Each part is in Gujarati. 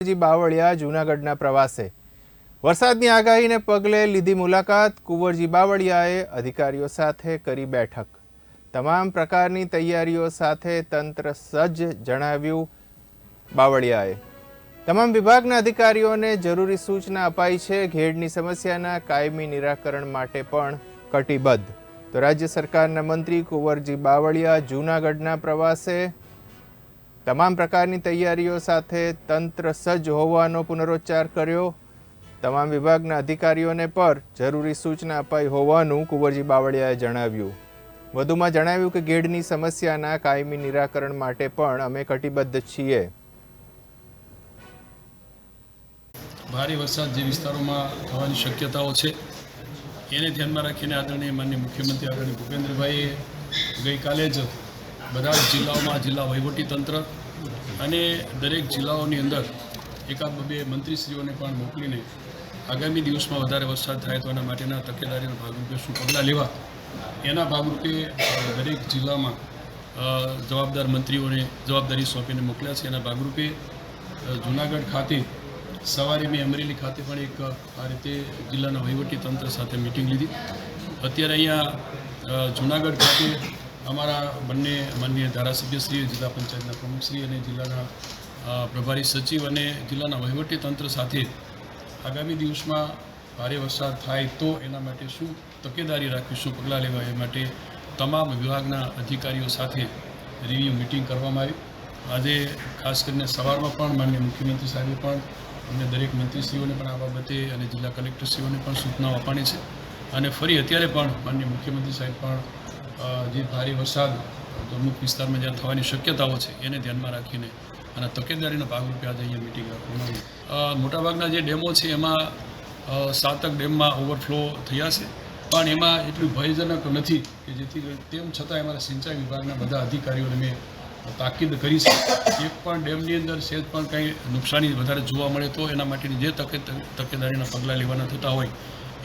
કુંવરજી બાવળિયા જૂનાગઢના પ્રવાસે વરસાદની આગાહીને પગલે લીધી મુલાકાત। કુંવરજી બાવળિયાએ અધિકારીઓ સાથે કરી બેઠક। તમામ પ્રકારની તૈયારીઓ સાથે તંત્ર સજ્જ જણાવ્યું। બાવળિયાએ તમામ વિભાગના અધિકારીઓને જરૂરી સૂચના અપાઈ છે। ઘેડની સમસ્યાના કાયમી નિરાકરણ માટે પણ કટિબદ્ધ। તો રાજ્ય સરકારના મંત્રી કુંવરજી બાવળિયા જૂનાગઢના પ્રવાસે તમામ પ્રકારની તૈયારીઓ સાથે તંત્ર સજ્જ હોવાનો પુનરોચ્ચાર કર્યો। તમામ વિભાગના અધિકારીઓને પર જરૂરી સૂચના અપાઈ હોવાનું કુંવરજી બાવળિયાએ જણાવ્યું। વધુમાં જણાવ્યું કે ઘેડની સમસ્યાના કાયમી નિરાકરણ માટે પણ અમે કટિબદ્ધ છીએ। ભારે વરસાદ જે વિસ્તારોમાં થવાની શક્યતાઓ છે એને ધ્યાનમાં રાખીને આદરણીય માનનીય મુખ્યમંત્રી આદરણીય ભૂપેન્દ્રભાઈએ ગઈકાલે જ બધા જ જિલ્લાઓમાં જિલ્લા વહીવટીતંત્ર અને દરેક જિલ્લાઓની અંદર એકાદ બે મંત્રીશ્રીઓને પણ મોકલીને આગામી દિવસમાં વધારે વરસાદ થાય તો એના માટેના તકેદારીના ભાગરૂપે શું પગલાં લેવા એના ભાગરૂપે દરેક જિલ્લામાં જવાબદાર મંત્રીઓને જવાબદારી સોંપીને મોકલ્યા છે। એના ભાગરૂપે જૂનાગઢ ખાતે સવારે મેં અમરેલી ખાતે પણ એક આ રીતે જિલ્લાના વહીવટીતંત્ર સાથે મિટિંગ લીધી। અત્યારે અહીંયા જૂનાગઢ ખાતે અમારા બંને માનનીય ધારાસભ્યશ્રી, જિલ્લા પંચાયતના પ્રમુખશ્રી અને જિલ્લાના પ્રભારી સચિવ અને જિલ્લાના વહીવટીતંત્ર સાથે આગામી દિવસમાં ભારે વરસાદ થાય તો એના માટે શું તકેદારી રાખવી, શું પગલાં લેવા એ માટે તમામ વિભાગના અધિકારીઓ સાથે રિવ્યૂ મિટિંગ કરવામાં આવી। આજે ખાસ કરીને સવારમાં પણ માનનીય મુખ્યમંત્રી સાહેબે પણ અમને દરેક મંત્રીશ્રીઓને પણ આ બાબતે અને જિલ્લા કલેક્ટરશ્રીઓને પણ સૂચનાઓ આપવાની છે અને ફરી અત્યારે પણ માનનીય મુખ્યમંત્રી સાહેબ પણ જે ભારે વરસાદ અમુક વિસ્તારમાં જ્યાં થવાની શક્યતાઓ છે એને ધ્યાનમાં રાખીને અને તકેદારીના ભાગરૂપે આજે અહીંયા મિટિંગ રાખવામાં આવી। મોટાભાગના જે ડેમો છે એમાં 7 ડેમમાં ઓવરફ્લો થયા છે પણ એમાં એટલું ભયજનક નથી કે જેથી તેમ છતાં અમારા સિંચાઈ વિભાગના બધા અધિકારીઓને મેં તાકીદ કરી છે એક પણ ડેમની અંદર સહેજ પણ કંઈ નુકસાની વધારે જોવા મળે તો એના માટેની જે તકેદારીના પગલાં લેવાના થતા હોય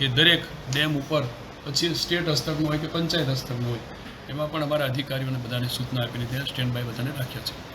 એ દરેક ડેમ ઉપર પછી સ્ટેટ હસ્તકનું હોય કે પંચાયત હસ્તકનું હોય એમાં પણ અમારા અધિકારીઓને બધાને સૂચના આપીને ત્યાં સ્ટેન્ડ બાય બધાને રાખ્યા છે।